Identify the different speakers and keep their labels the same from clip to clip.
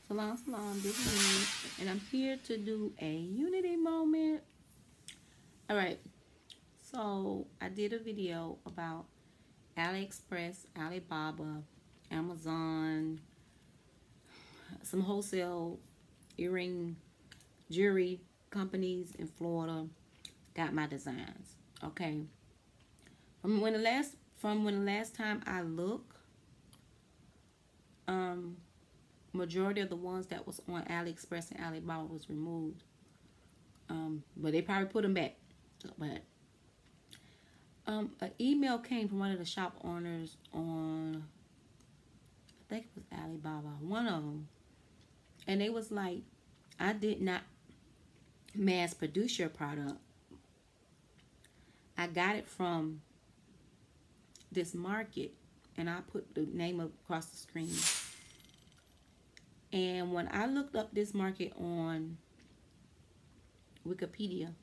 Speaker 1: Salam, salam, this is me, and I'm here to do a unity moment. Alright, so I did a video about Aliexpress, Alibaba, Amazon, some wholesale earring jewelry companies in Florida got my designs. Okay. From when the last time I looked, majority of the ones that was on Aliexpress and Alibaba was removed. But they probably put them back. But an email came from one of the shop owners on, I think it was Alibaba, one of them, and they was like, I did not mass produce your product. I got it from this market, and I put the name across the screen. And when I looked up this market on Wikipedia,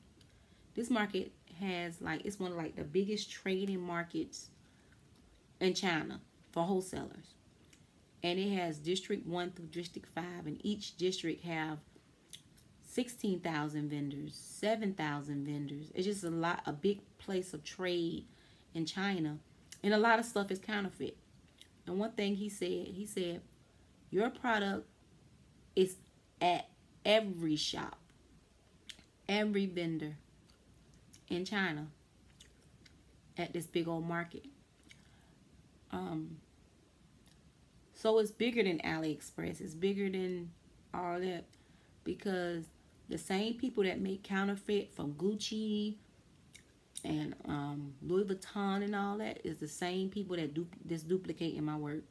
Speaker 1: this market has it's one of the biggest trading markets in China for wholesalers. And it has District 1 through District 5, and each district have 16,000 vendors, 7,000 vendors. It's just a big place of trade in China. And a lot of stuff is counterfeit. And one thing he said, your product is at every shop, every vendor in China at this big old market. So it's bigger than Aliexpress. It's bigger than all that, because the same people that make counterfeit from Gucci and Louis Vuitton and all that is the same people that that's duplicating my work.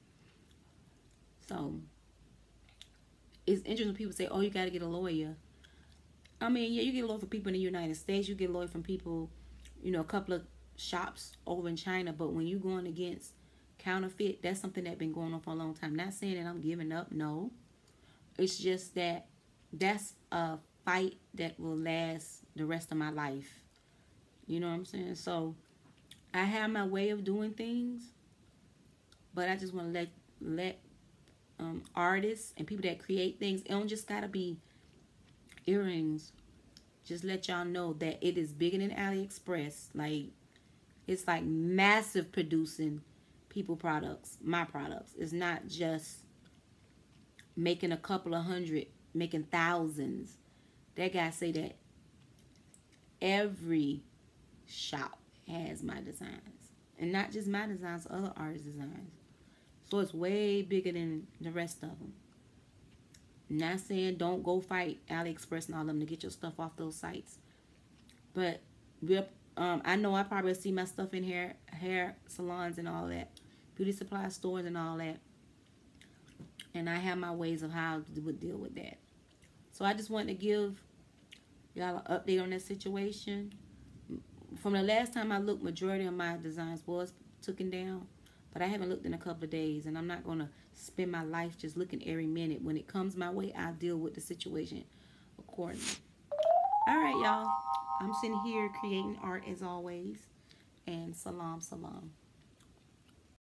Speaker 1: So it's interesting when people say, oh, you got to get a lawyer. I mean, yeah, you get a lawyer for people in the United States. You get a lawyer from people, a couple of shops over in China. But when you're going against counterfeit, that's something that's been going on for a long time. Not saying that I'm giving up. No. It's just that that's a fight that will last the rest of my life. You know what I'm saying? So I have my way of doing things, but I just want to let artists and people that create things, it don't just gotta be earrings. Just let y'all know that it is bigger than Aliexpress. It's massive producing people products, my products. It's not just making a couple of hundred, making thousands. That guy say that every shop has my designs, and not just my designs, other artists' designs. So it's way bigger than the rest of them. Not saying don't go fight Aliexpress and all of them to get your stuff off those sites. But I know I probably see my stuff in hair salons and all that, beauty supply stores and all that. And I have my ways of how to deal with that. So I just wanted to give y'all an update on that situation. From the last time I looked, majority of my designs was taken down. But I haven't looked in a couple of days, and I'm not going to spend my life just looking every minute. When it comes my way, I'll deal with the situation accordingly. All right, y'all. I'm sitting here creating art as always. And salam, salam.